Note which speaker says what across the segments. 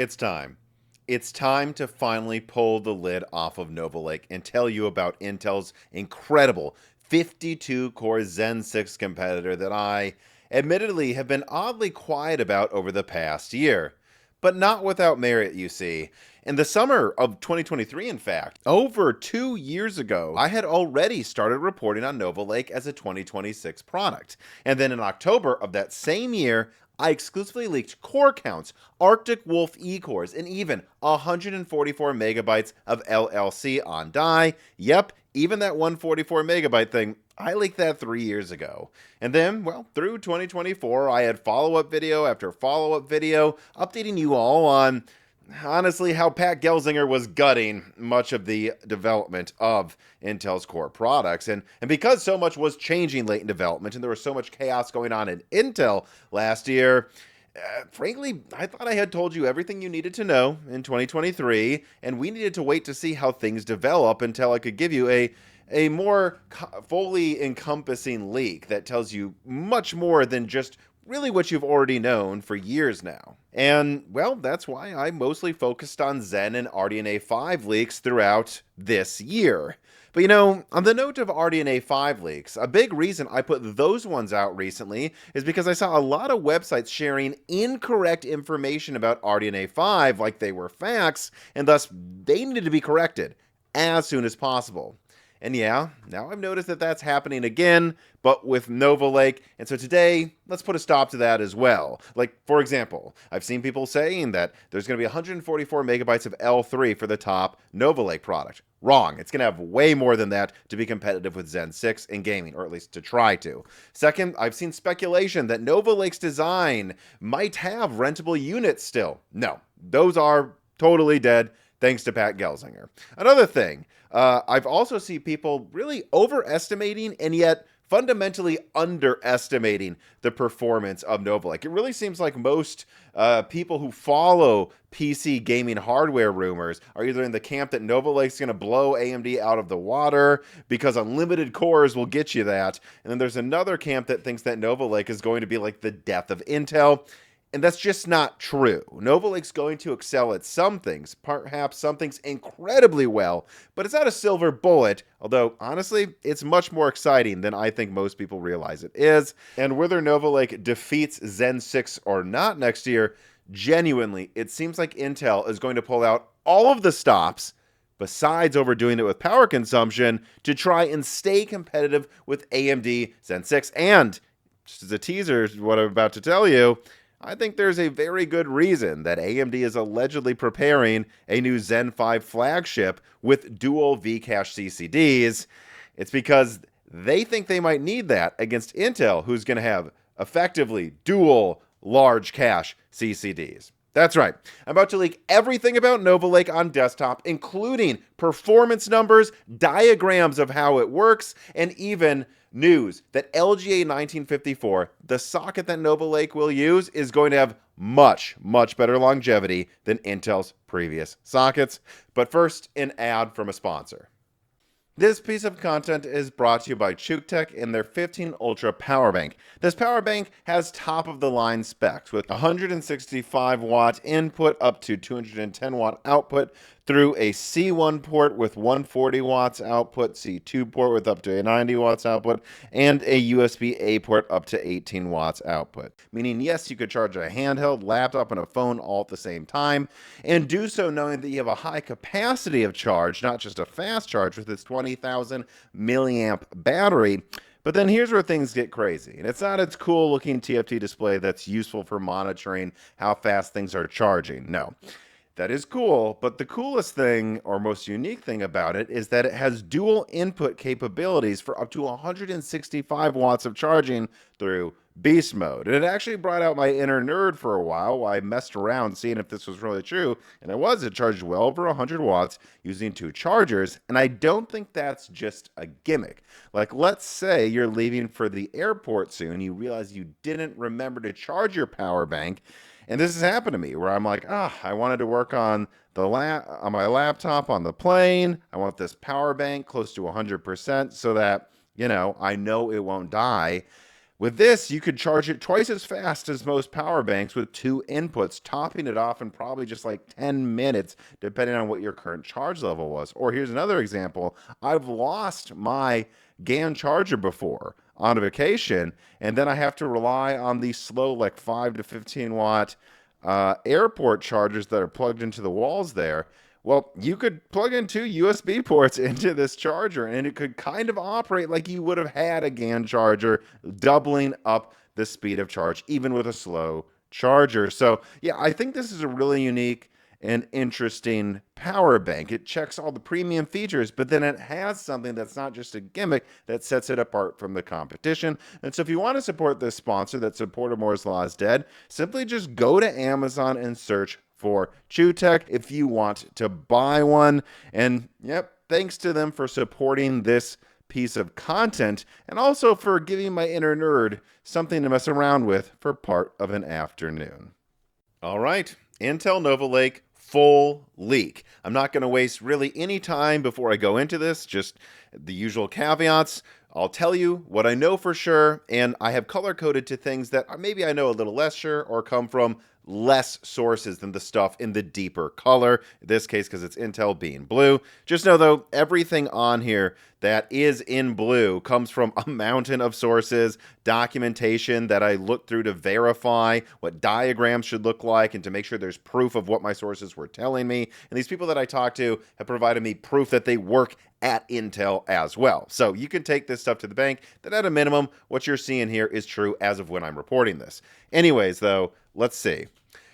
Speaker 1: It's time. It's time to finally pull the lid off of Nova Lake and tell you about Intel's incredible 52-core Zen 6 competitor that I, admittedly, have been oddly quiet about over the past year. But not without merit, you see. In the summer of 2023, in fact, over 2 years ago, I had already started reporting on Nova Lake as a 2026 product. And then in October of that same year, I exclusively leaked core counts, Arctic Wolf E-cores, and even 144 megabytes of LLC on die. Yep, even that 144 megabyte thing, I leaked that 3 years ago. And then, well, through 2024, I had follow-up video after follow-up video updating you all on, honestly, how Pat Gelsinger was gutting much of the development of Intel's core products. And because so much was changing late in development and there was so much chaos going on in Intel last year, frankly, I thought I had told you everything you needed to know in 2023, and we needed to wait to see how things develop until I could give you a more fully encompassing leak that tells you much more than just really what you've already known for years now. And, well, that's why I mostly focused on Zen and RDNA 5 leaks throughout this year. But on the note of RDNA 5 leaks, a big reason I put those ones out recently is because I saw a lot of websites sharing incorrect information about RDNA 5 like they were facts, and thus they needed to be corrected as soon as possible. And yeah, now I've noticed that that's happening again, but with Nova Lake, and so today, let's put a stop to that as well. Like, for example, I've seen people saying that there's going to be 144 megabytes of L3 for the top Nova Lake product. Wrong. It's going to have way more than that to be competitive with Zen 6 in gaming, or at least to try to. Second, I've seen speculation that Nova Lake's design might have rentable units still. No, those are totally dead, thanks to Pat Gelsinger. Another thing, I've also seen people really overestimating and yet fundamentally underestimating the performance of Nova Lake. It really seems like most people who follow PC gaming hardware rumors are either in the camp that Nova Lake's going to blow AMD out of the water because unlimited cores will get you that. And then there's another camp that thinks that Nova Lake is going to be like the death of Intel. And that's just not true. Nova Lake's going to excel at some things, perhaps some things incredibly well, but it's not a silver bullet, although honestly, it's much more exciting than I think most people realize it is. And whether Nova Lake defeats Zen 6 or not next year, genuinely, it seems like Intel is going to pull out all of the stops, besides overdoing it with power consumption, to try and stay competitive with AMD Zen 6. And, just as a teaser, what I'm about to tell you, I think there's a very good reason that AMD is allegedly preparing a new Zen 5 flagship with dual V-cache CCDs. It's because they think they might need that against Intel, who's going to have effectively dual large cache CCDs. That's right. I'm about to leak everything about Nova Lake on desktop, including performance numbers, diagrams of how it works, and even news that LGA 1954, the socket that Nova Lake will use, is going to have much, much better longevity than Intel's previous sockets. But first, an ad from a sponsor. This piece of content is brought to you by ChuteTech and their 15 Ultra power bank. This power bank has top-of-the-line specs with 165 watt input up to 210 watt output through a C1 port with 140 watts output, C2 port with up to 90 watts output, and a USB-A port up to 18 watts output. Meaning, yes, you could charge a handheld, laptop, and a phone all at the same time, and do so knowing that you have a high capacity of charge, not just a fast charge with its 20,000 milliamp battery. But then here's where things get crazy. And it's not its cool looking TFT display that's useful for monitoring how fast things are charging. No. That is cool, but the coolest thing or most unique thing about it is that it has dual input capabilities for up to 165 watts of charging through beast mode. And it actually brought out my inner nerd for a while I messed around seeing if this was really true, and it charged well over 100 watts using two chargers, and I don't think that's just a gimmick. Like, let's say you're leaving for the airport soon, you realize you didn't remember to charge your power bank. And this has happened to me where I'm like, I wanted to work on on my laptop on the plane. I want this power bank close to 100% so that, I know it won't die. With this, you could charge it twice as fast as most power banks with 2 inputs, topping it off in probably just like 10 minutes, depending on what your current charge level was. Or here's another example. I've lost my GAN charger before on a vacation, and then I have to rely on these slow, like 5 to 15 watt airport chargers that are plugged into the walls there. Well, you could plug in 2 USB ports into this charger, and it could kind of operate like you would have had a GAN charger, doubling up the speed of charge, even with a slow charger. So, yeah, I think this is a really unique and interesting power bank. It checks all the premium features, but then it has something that's not just a gimmick that sets it apart from the competition. And so if you want to support this sponsor that supported Moore's Law is Dead, simply just go to Amazon and search for ChewTech if you want to buy one. And yep, thanks to them for supporting this piece of content and also for giving my inner nerd something to mess around with for part of an afternoon. All right, Intel Nova Lake full leak. I'm not going to waste really any time before I go into this, just the usual caveats. I'll tell you what I know for sure, and I have color-coded to things that maybe I know a little less sure or come from less sources than the stuff in the deeper color, in this case because it's Intel being blue. Just know though, everything on here that is in blue comes from a mountain of sources, documentation that I looked through to verify what diagrams should look like and to make sure there's proof of what my sources were telling me. And these people that I talked to have provided me proof that they work at Intel as well. So you can take this stuff to the bank that at a minimum, what you're seeing here is true as of when I'm reporting this. Anyways, though, let's see.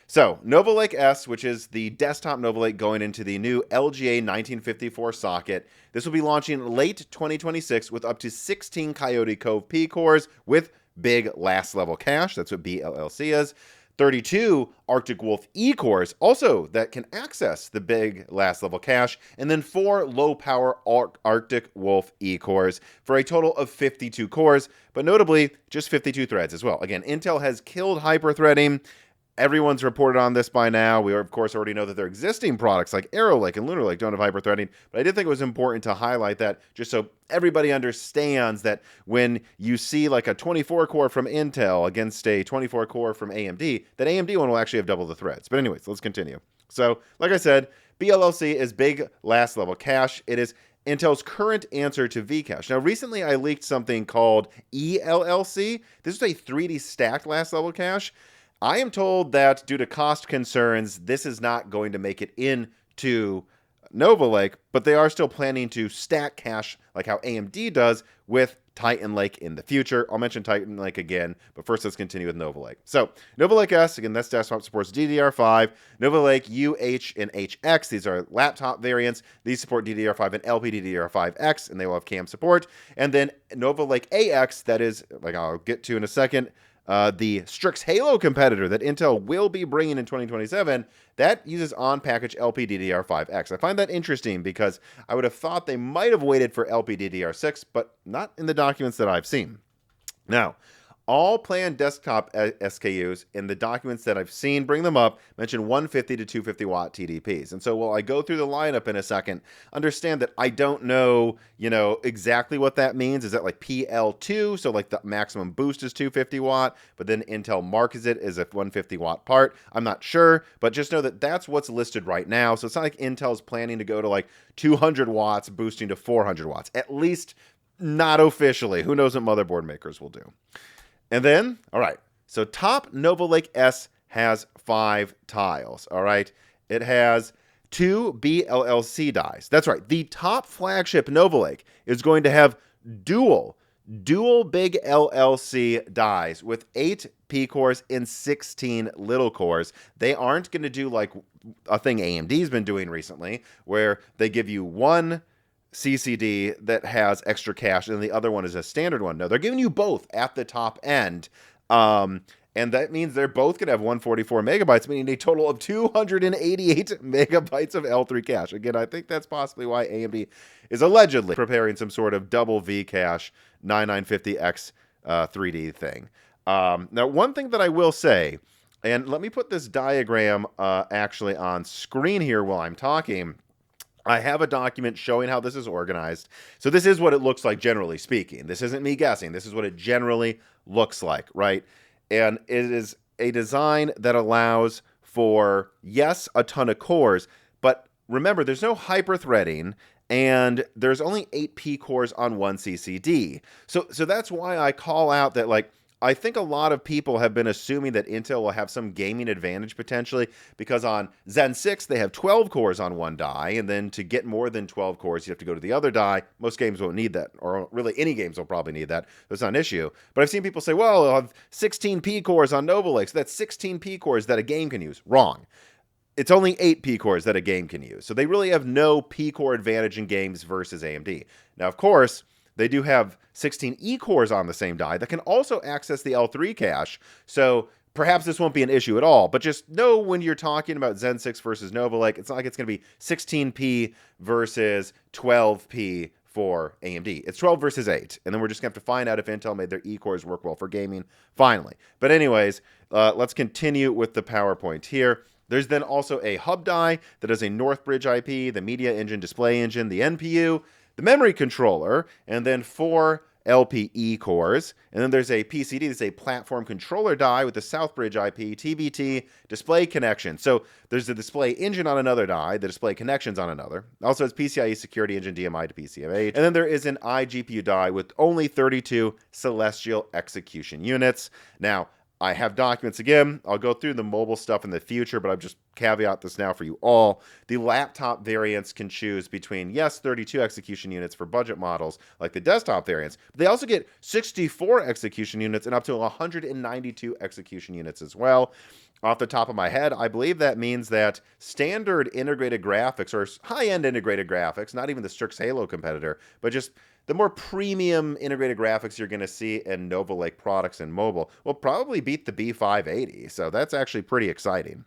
Speaker 1: So Nova Lake S, which is the desktop Nova Lake going into the new LGA 1954 socket. This will be launching late 2026 with up to 16 Coyote Cove P cores with big last level cache. That's what BLLC is. 32 Arctic Wolf E cores also that can access the big last level cache, and then 4 low power Arctic Wolf E cores for a total of 52 cores, but notably just 52 threads as well. Again, Intel has killed hyperthreading. Everyone's reported on this by now. We, of course, already know that their existing products like Arrow Lake and Lunar Lake don't have hyperthreading, but I did think it was important to highlight that just so everybody understands that when you see like a 24 core from Intel against a 24 core from AMD, that AMD one will actually have double the threads. But anyways, let's continue. So, like I said, BLLC is big last level cache. It is Intel's current answer to Vcache. Now, recently I leaked something called ELLC. This is a 3D stacked last level cache. I am told that due to cost concerns, this is not going to make it into Nova Lake, but they are still planning to stack cache like how AMD does with Titan Lake in the future. I'll mention Titan Lake again, but first let's continue with Nova Lake. So Nova Lake S, again, that's desktop, supports DDR5. Nova Lake U, H, and HX, these are laptop variants. These support DDR5 and LPDDR5X, and they will have CAM support. And then Nova Lake AX, that is, like I'll get to in a second, the Strix Halo competitor that Intel will be bringing in 2027, that uses on-package LPDDR5X. I find that interesting because I would have thought they might have waited for LPDDR6, but not in the documents that I've seen. Now, all planned desktop SKUs in the documents that I've seen, bring them up, mention 150 to 250 watt TDPs. And so while I go through the lineup in a second, understand that I don't know, exactly what that means. Is that like PL2? So like the maximum boost is 250 watt, but then Intel markets it as a 150 watt part. I'm not sure, but just know that that's what's listed right now. So it's not like Intel's planning to go to like 200 watts boosting to 400 watts, at least not officially. Who knows what motherboard makers will do. And then, all right, so top Nova Lake S has 5 tiles, all right? It has 2 BLLC dies. That's right, the top flagship Nova Lake is going to have dual big LLC dies with 8 P cores and 16 little cores. They aren't going to do like a thing AMD's been doing recently, where they give you one CCD that has extra cache and the other one is a standard one. No, they're giving you both at the top end. And that means they're both going to have 144 megabytes, meaning a total of 288 megabytes of L3 cache. Again, I think that's possibly why AMD is allegedly preparing some sort of double V cache 9950X 3D thing. Now, one thing that I will say, and let me put this diagram actually on screen here while I'm talking. I have a document showing how this is organized. So this is what it looks like generally speaking. This isn't me guessing. This is what it generally looks like, right? And it is a design that allows for, yes, a ton of cores, but remember, there's no hyper-threading, and there's only 8 P cores on one CCD. So that's why I call out that, like, I think a lot of people have been assuming that Intel will have some gaming advantage potentially, because on Zen 6 they have 12 cores on one die, and then to get more than 12 cores you have to go to the other die. Most games won't need that, or really any games will probably need that. That's not an issue. But I've seen people say, well, I'll have 16 P cores on Nova Lake, so that's 16 P cores that a game can use. Wrong. It's only 8 P cores that a game can use. So they really have no P core advantage in games versus AMD. Now, of course, they do have 16 E cores on the same die that can also access the L3 cache. So perhaps this won't be an issue at all. But just know when you're talking about Zen 6 versus Nova Lake, it's not like it's going to be 16P versus 12P for AMD. It's 12 versus 8. And then we're just going to have to find out if Intel made their E cores work well for gaming finally. But anyways, let's continue with the PowerPoint here. There's then also a hub die that has a Northbridge IP, the media engine, display engine, the NPU, the memory controller, and then 4 LPE cores. And then there's a PCD, that's a platform controller die with the Southbridge IP, TBT, display connection. So there's the display engine on another die, the display connections on another. Also has PCIe security engine, DMI to PCMH. And then there is an iGPU die with only 32 Celestial execution units. Now, I have documents again. I'll go through the mobile stuff in the future, but I'll just caveat this now for you all. The laptop variants can choose between, yes, 32 execution units for budget models like the desktop variants, but they also get 64 execution units and up to 192 execution units as well. Off the top of my head, I believe that means that standard integrated graphics, or high-end integrated graphics, not even the Strix Halo competitor, but just the more premium integrated graphics you're going to see in Nova Lake products and mobile will probably beat the B580. So that's actually pretty exciting.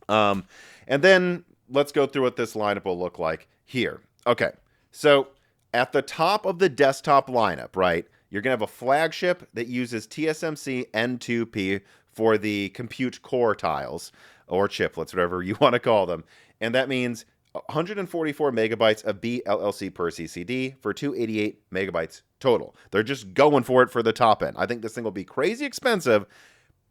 Speaker 1: And then let's go through what this lineup will look like here. Okay, so at the top of the desktop lineup, right, you're going to have a flagship that uses TSMC N2P for the compute core tiles, or chiplets, whatever you want to call them. And that means 144 megabytes of BLLC per CCD for 288 megabytes total. They're just going for it for the top end. I think this thing will be crazy expensive,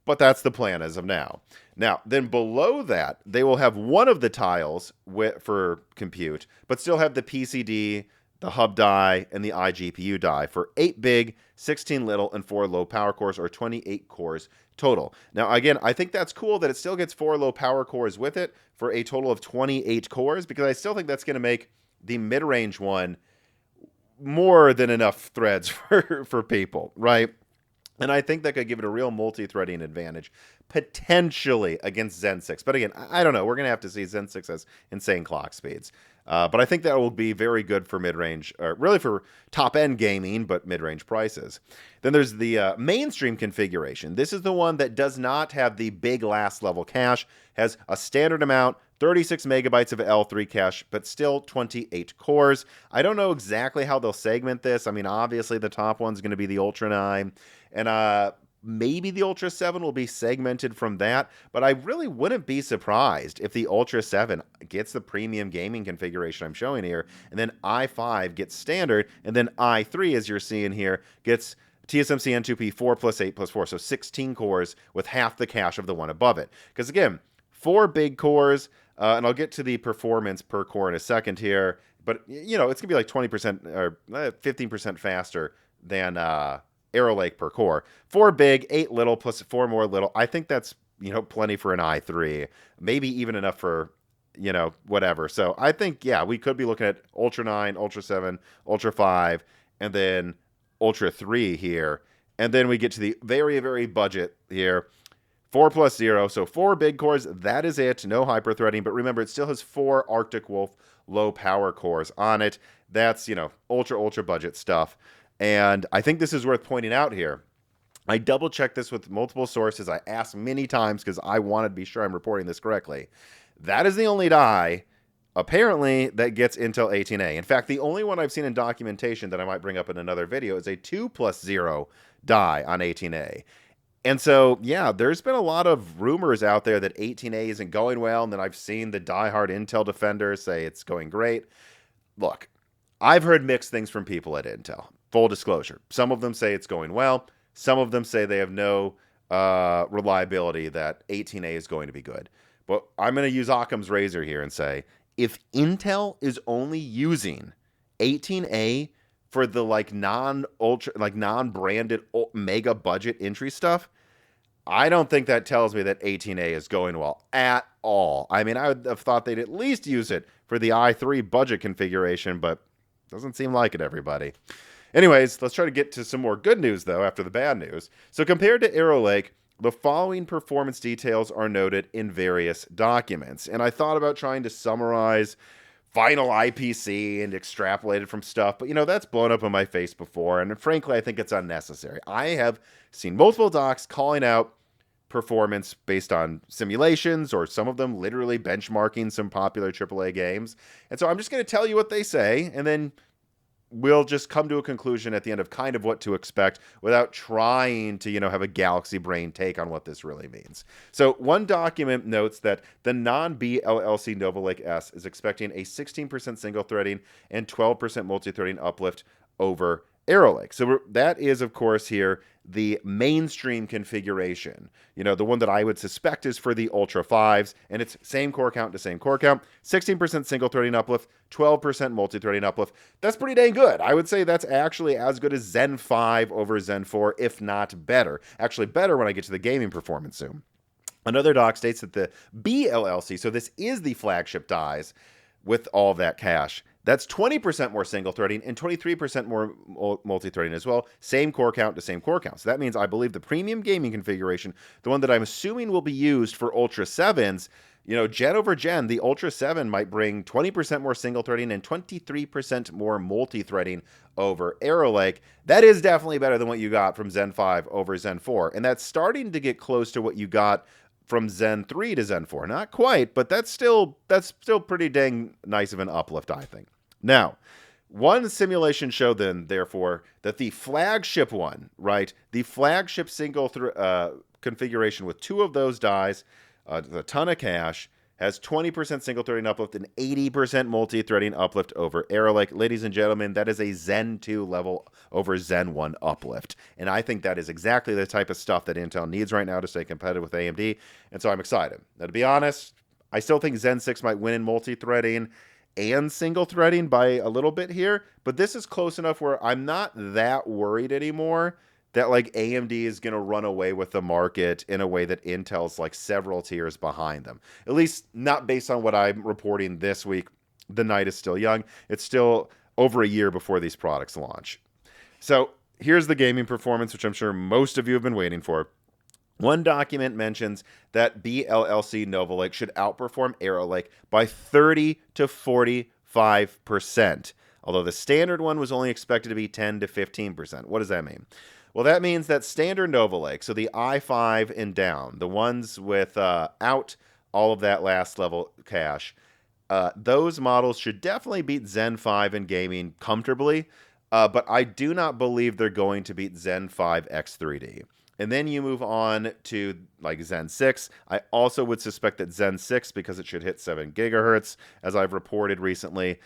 Speaker 1: but that's the plan as of now. Now, then below that, they will have one of the tiles for compute, but still have the PCD, the hub die, and the iGPU die for 8 big, 16 little, and 4 low power cores, or 28 cores total. Now, again, I think that's cool that it still gets 4 low power cores with it for a total of 28 cores, because I still think that's going to make the mid-range one more than enough threads for people, right? And I think that could give it a real multi-threading advantage, potentially against Zen 6. But again, I don't know. We're going to have to see. Zen 6 has insane clock speeds. But I think that will be very good for mid-range, or really for top-end gaming, but mid-range prices. Then there's the mainstream configuration. This is the one that does not have the big last-level cache, has a standard amount, 36 megabytes of L3 cache, but still 28 cores. I don't know exactly how they'll segment this. I mean, obviously the top one's going to be the Ultra 9, and maybe the Ultra 7 will be segmented from that, but I really wouldn't be surprised if the Ultra 7 gets the premium gaming configuration I'm showing here, and then i5 gets standard, and then i3, as you're seeing here, gets TSMC N2P 4 plus 8 plus 4, so 16 cores with half the cache of the one above it. Because again, 4 big cores, and I'll get to the performance per core in a second here, but you know, it's going to be like 20% or 15% faster than Arrow Lake per core. 4 big, 8 little, plus 4 more little. I think that's, you know, plenty for an i3. Maybe even enough for, you know, whatever. So I think, yeah, we could be looking at Ultra 9, Ultra 7, Ultra 5, and then Ultra 3 here. And then we get to the very, very budget here. 4 plus 0, so 4 big cores, that is it. No hyper-threading, but remember, it still has 4 Arctic Wolf low-power cores on it. That's, you know, ultra budget stuff. And I think this is worth pointing out here. I double-checked this with multiple sources. I asked many times because I wanted to be sure I'm reporting this correctly. That is the only die, apparently, that gets Intel 18A. In fact, the only one I've seen in documentation that I might bring up in another video is a 2 plus 0 die on 18A. And so, yeah, there's been a lot of rumors out there that 18A isn't going well, and then I've seen the diehard Intel defenders say it's going great. Look, I've heard mixed things from people at Intel. Full disclosure. Some of them say it's going well. Some of them say they have no reliability that 18A is going to be good. But I'm going to use Occam's razor here and say, if Intel is only using 18A for the non-branded mega budget entry stuff, I don't think that tells me that 18A is going well at all. I mean, I would have thought they'd at least use it for the i3 budget configuration, but doesn't seem like it, everybody. Anyways, let's try to get to some more good news, though, after the bad news. So compared to Arrow Lake, the following performance details are noted in various documents. And I thought about trying to summarize final IPC and extrapolate it from stuff, but, that's blown up in my face before, and frankly, I think it's unnecessary. I have seen multiple docs calling out performance based on simulations, or some of them literally benchmarking some popular AAA games. And so I'm just going to tell you what they say, and then we'll just come to a conclusion at the end of kind of what to expect without trying to, have a galaxy brain take on what this really means. So one document notes that the non-BLLC Nova Lake S is expecting a 16% single threading and 12% multi-threading uplift over Arrow Lake. So that is, of course, here the mainstream configuration. The one that I would suspect is for the Ultra 5s, and it's same core count to same core count, 16% single threading uplift, 12% multi-threading uplift. That's pretty dang good. I would say that's actually as good as Zen 5 over Zen 4, if not better. Actually better when I get to the gaming performance soon. Another doc states that the BLLC, so this is the flagship dies with all of that cache, that's 20% more single threading and 23% more multi-threading as well. Same core count to same core count. So that means I believe the premium gaming configuration, the one that I'm assuming will be used for Ultra 7s, gen over gen, the Ultra 7 might bring 20% more single threading and 23% more multi-threading over Arrow Lake. That is definitely better than what you got from Zen 5 over Zen 4. And that's starting to get close to what you got from Zen 3 to Zen 4. Not quite, but that's still pretty dang nice of an uplift, I think. Now, one simulation showed then, therefore, that the flagship one, right, the flagship single configuration with two of those dies, a ton of cache, has 20% single threading uplift and 80% multi-threading uplift over Arrow Lake. Ladies and gentlemen, that is a Zen 2 level over Zen 1 uplift. And I think that is exactly the type of stuff that Intel needs right now to stay competitive with AMD. And so I'm excited. Now, to be honest, I still think Zen 6 might win in multi-threading and single threading by a little bit here, but this is close enough where I'm not that worried anymore that AMD is going to run away with the market in a way that Intel's several tiers behind them. At least not based on what I'm reporting this week. The night is still young. It's still over a year before these products launch. So here's the gaming performance, which I'm sure most of you have been waiting for. One document mentions that BLLC Nova Lake should outperform Arrow Lake by 30 to 45%, although the standard one was only expected to be 10 to 15%. What does that mean? Well, that means that standard Nova Lake, so the i5 and down, the ones with out all of that last level cache, those models should definitely beat Zen 5 in gaming comfortably, but I do not believe they're going to beat Zen 5 X3D. And then you move on to Zen 6. I also would suspect that Zen 6, because it should hit 7 gigahertz, as I've reported recently,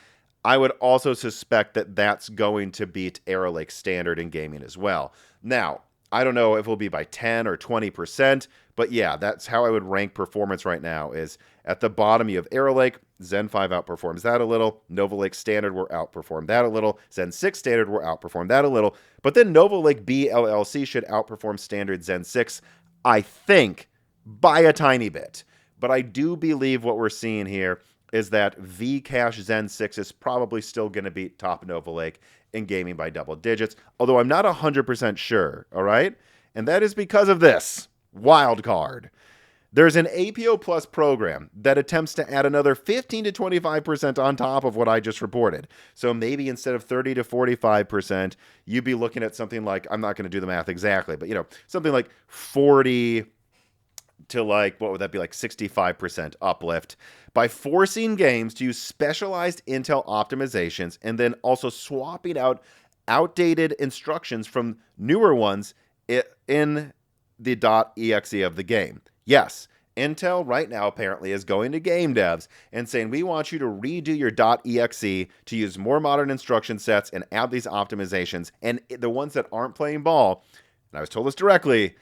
Speaker 1: I would also suspect that that's going to beat Arrow Lake standard in gaming as well. Now, I don't know if it'll be by 10 or 20%, but yeah, that's how I would rank performance right now. Is at the bottom you have Arrow Lake, Zen 5 outperforms that a little, Nova Lake standard will outperform that a little, Zen 6 standard will outperform that a little, but then Nova Lake BLLC should outperform standard Zen 6, I think, by a tiny bit. But I do believe what we're seeing here is that Vcache Zen 6 is probably still going to beat top Nova Lake in gaming by double digits, although I'm not 100% sure, all right? And that is because of this wild card. There's an APO Plus program that attempts to add another 15 to 25% on top of what I just reported. So maybe instead of 30 to 45%, you'd be looking at something like, I'm not going to do the math exactly, but something like 40 to what would that be, 65% uplift by forcing games to use specialized Intel optimizations and then also swapping out outdated instructions from newer ones in the .exe of the game. Yes, Intel right now apparently is going to game devs and saying, we want you to redo your .exe to use more modern instruction sets and add these optimizations. And the ones that aren't playing ball, and I was told this directly,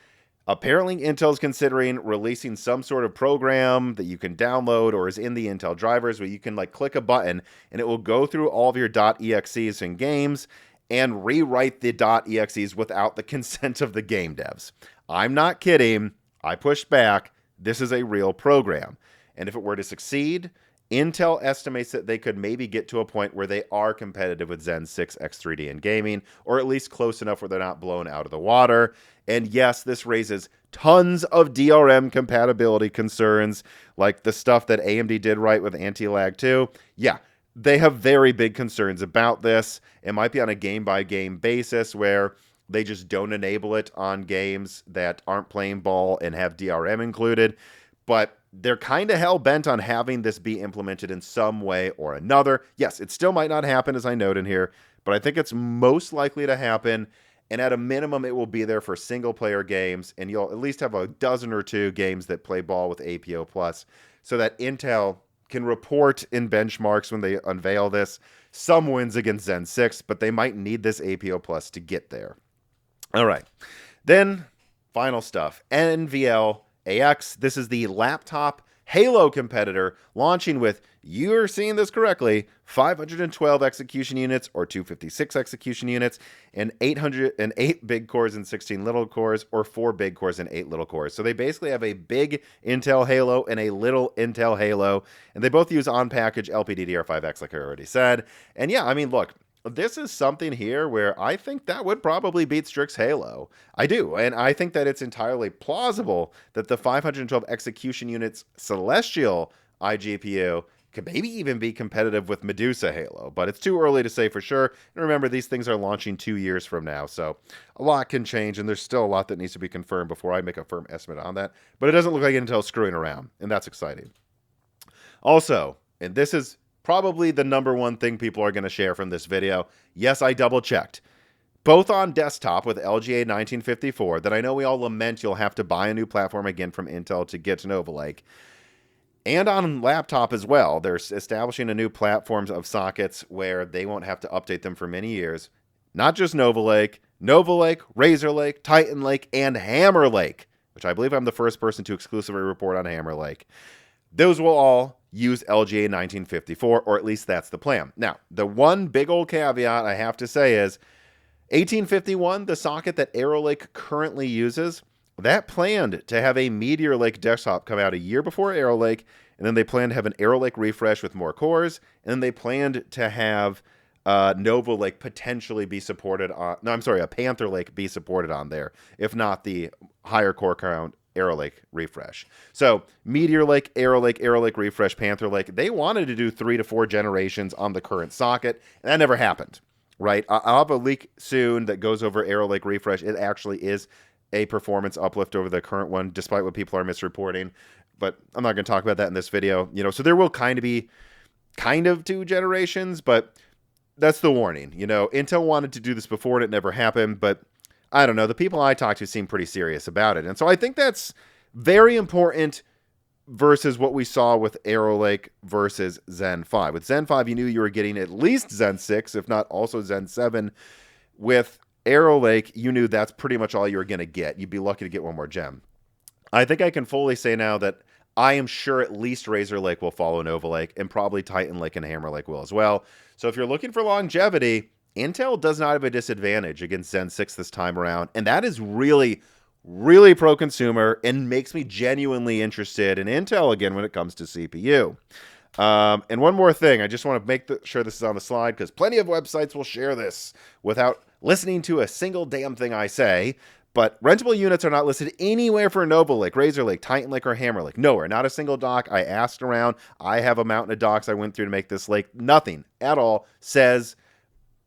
Speaker 1: apparently Intel's considering releasing some sort of program that you can download or is in the Intel drivers where you can like click a button and it will go through all of your .exes in games and rewrite the .exes without the consent of the game devs. I'm not kidding. I pushed back. This is a real program. And if it were to succeed, Intel estimates that they could maybe get to a point where they are competitive with Zen 6 X3D in gaming, or at least close enough where they're not blown out of the water. And yes, this raises tons of DRM compatibility concerns, like the stuff that AMD did right with anti-lag 2. Yeah, they have very big concerns about this. It might be on a game-by-game basis where they just don't enable it on games that aren't playing ball and have DRM included. But they're kind of hell-bent on having this be implemented in some way or another. Yes, it still might not happen, as I note in here, but I think it's most likely to happen. And at a minimum, it will be there for single-player games, and you'll at least have a dozen or two games that play ball with APO Plus, so that Intel can report in benchmarks when they unveil this some wins against Zen 6, but they might need this APO Plus to get there. All right. Then, final stuff. NVL AX. This is the laptop Halo competitor launching with, you're seeing this correctly, 512 execution units or 256 execution units and 808 big cores and 16 little cores, or 4 big cores and 8 little cores. So they basically have a big Intel Halo and a little Intel Halo, and they both use on-package LPDDR5X like I already said. And yeah, I mean, look, this is something here where I think that would probably beat Strix Halo. I do, and I think that it's entirely plausible that the 512 execution units Celestial iGPU could maybe even be competitive with Medusa Halo, but it's too early to say for sure. And remember, these things are launching 2 years from now, so a lot can change, and there's still a lot that needs to be confirmed before I make a firm estimate on that. But it doesn't look like Intel's screwing around, and that's exciting. Also, and this is probably the number one thing people are going to share from this video. Yes, I double checked. Both on desktop with LGA 1954, that I know we all lament you'll have to buy a new platform again from Intel to get to Nova Lake, and on laptop as well. They're establishing a new platforms of sockets where they won't have to update them for many years. Not just Nova Lake, Razor Lake, Titan Lake, and Hammer Lake, which I believe I'm the first person to exclusively report on Hammer Lake. Those will all use LGA 1954, or at least that's the plan. Now, the one big old caveat I have to say is 1851, the socket that Arrow Lake currently uses, that planned to have a Meteor Lake desktop come out a year before Arrow Lake, and then they planned to have an Arrow Lake refresh with more cores, and then they planned to have Nova Lake potentially be supported on, no, I'm sorry, a Panther Lake be supported on there, if not the higher core count Arrow Lake refresh. So Meteor Lake, Arrow Lake refresh, Panther Lake, they wanted to do 3 to 4 generations on the current socket, and that never happened, right? I'll have a leak soon that goes over Arrow Lake refresh. It actually is a performance uplift over the current one, despite what people are misreporting, but I'm not going to talk about that in this video. So there will kind of be 2 generations, but that's the warning. Intel wanted to do this before and it never happened, but I don't know. The people I talked to seem pretty serious about it. And so I think that's very important versus what we saw with Arrow Lake versus Zen 5. With Zen 5, you knew you were getting at least Zen 6, if not also Zen 7. With Arrow Lake, you knew that's pretty much all you were going to get. You'd be lucky to get one more gem. I think I can fully say now that I am sure at least Razor Lake will follow Nova Lake, and probably Titan Lake and Hammer Lake will as well. So if you're looking for longevity, Intel does not have a disadvantage against Zen 6 this time around, and that is really, really pro-consumer and makes me genuinely interested in Intel again when it comes to CPU. And one more thing, I just want to make sure this is on the slide, because plenty of websites will share this without listening to a single damn thing I say, but rentable units are not listed anywhere for Nova Lake, Razor Lake, Titan Lake, or Hammer Lake. Nowhere, not a single doc. I asked around. I have a mountain of docs I went through to make this lake. Nothing at all says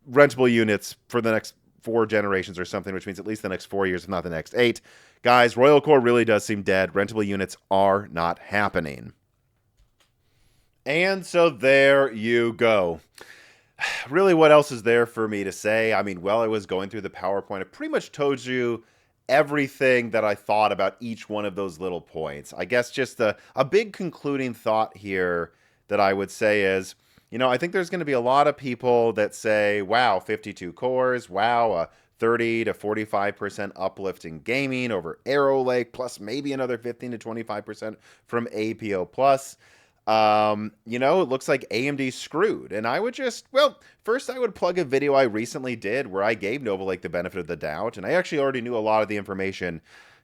Speaker 1: rentable units for the next 4 generations or something, which means at least the next 4 years, if not the next 8. Guys, Royal Core really does seem dead. Rentable units are not happening. And so there you go. Really, what else is there for me to say? I mean, while I was going through the PowerPoint, I pretty much told you everything that I thought about each one of those little points. I guess just a big concluding thought here that I would say is, I think there's going to be a lot of people that say, wow, 52 cores, wow, a 30 to 45% uplift in gaming over Arrow Lake, plus maybe another 15 to 25% from APO plus. It looks like AMD's screwed. And I would first I would plug a video I recently did where I gave Nova Lake the benefit of the doubt. And I actually already knew a lot of the information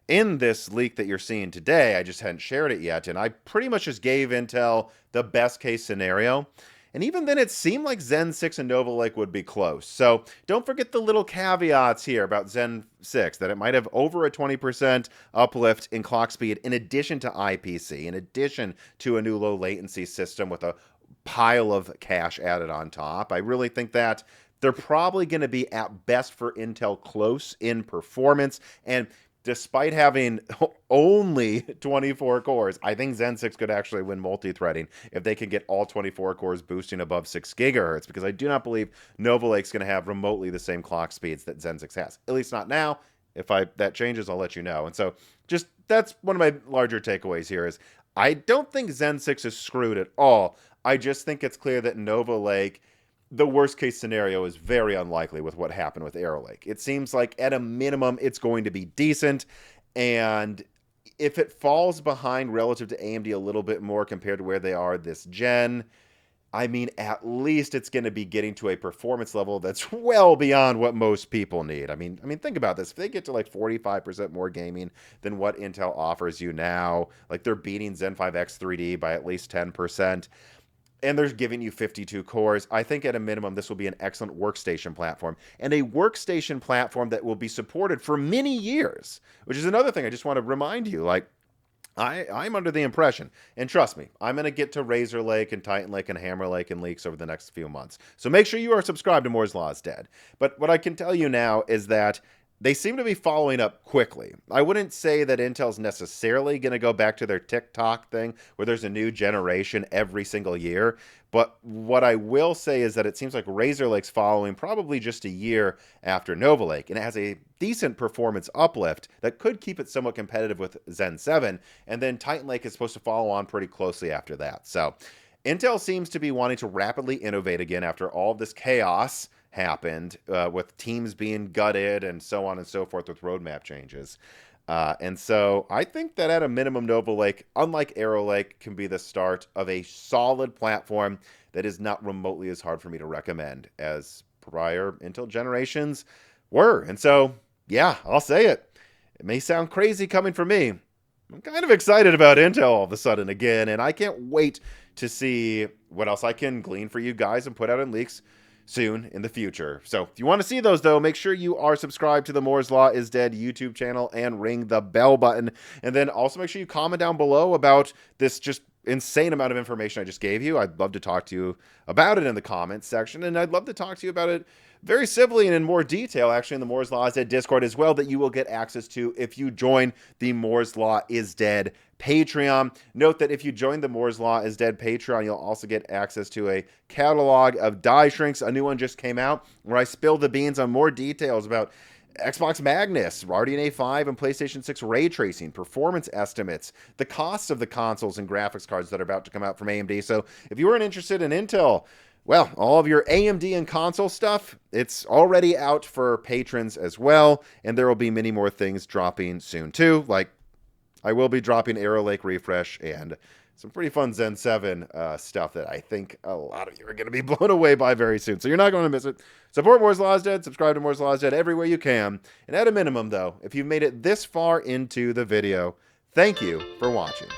Speaker 1: in this leak that you're seeing today. I just hadn't shared it yet. And I pretty much just gave Intel the best case scenario. And even then, it seemed like Zen 6 and Nova Lake would be close. So don't forget the little caveats here about Zen 6, that it might have over a 20% uplift in clock speed in addition to IPC, in addition to a new low latency system with a pile of cache added on top. I really think that they're probably going to be at best for Intel close in performance. And despite having only 24 cores, I think Zen 6 could actually win multi-threading if they can get all 24 cores boosting above 6 gigahertz, because I do not believe Nova Lake's going to have remotely the same clock speeds that Zen 6 has. At least not now. If that changes, I'll let you know. And so just that's one of my larger takeaways here is I don't think Zen 6 is screwed at all. I just think it's clear that Nova Lake, the worst case scenario, is very unlikely with what happened with Arrow Lake. It seems like at a minimum it's going to be decent, and if it falls behind relative to AMD a little bit more compared to where they are this gen, I mean, at least it's going to be getting to a performance level that's well beyond what most people need. I mean, think about this. If they get to like 45% more gaming than what Intel offers you now, like they're beating Zen 5X 3D by at least 10%. And they're giving you 52 cores. I think at a minimum, this will be an excellent workstation platform, and a workstation platform that will be supported for many years, which is another thing I just want to remind you. Like, I'm under the impression, and trust me, I'm going to get to Razor Lake and Titan Lake and Hammer Lake and leaks over the next few months. So make sure you are subscribed to Moore's Law is Dead. But what I can tell you now is that they seem to be following up quickly. I wouldn't say that Intel's necessarily going to go back to their TikTok thing where there's a new generation every single year. But what I will say is that it seems like Razor Lake's following probably just a year after Nova Lake. And it has a decent performance uplift that could keep it somewhat competitive with Zen 7. And then Titan Lake is supposed to follow on pretty closely after that. So Intel seems to be wanting to rapidly innovate again after all of this chaos happened with teams being gutted and so on and so forth with roadmap changes. And so I think that at a minimum, Nova Lake, unlike Arrow Lake, can be the start of a solid platform that is not remotely as hard for me to recommend as prior Intel generations were. And so, yeah, I'll say it. It may sound crazy coming from me. I'm kind of excited about Intel all of a sudden again, and I can't wait to see what else I can glean for you guys and put out in leaks soon in the future. So if you want to see those, though, make sure you are subscribed to the Moore's Law is Dead YouTube channel and ring the bell button. And then also make sure you comment down below about this just insane amount of information I just gave you. I'd love to talk to you about it in the comments section, and I'd love to talk to you about it very civilly and in more detail, actually, in the Moore's Law is Dead Discord as well, that you will get access to if you join the Moore's Law is Dead Patreon. Note that if you join the Moore's Law is Dead Patreon, you'll also get access to a catalog of die shrinks. A new one just came out where I spill the beans on more details about Xbox Magnus, RDNA 5, and PlayStation 6 ray tracing, performance estimates, the costs of the consoles and graphics cards that are about to come out from AMD. So if you aren't interested in Intel, well, all of your AMD and console stuff, it's already out for patrons as well, and there will be many more things dropping soon too. Like, I will be dropping Arrow Lake Refresh and some pretty fun Zen 7 stuff that I think a lot of you are going to be blown away by very soon. So you're not going to miss it. Support Moore's Law is Dead. Subscribe to Moore's Law is Dead everywhere you can. And at a minimum, though, if you've made it this far into the video, thank you for watching.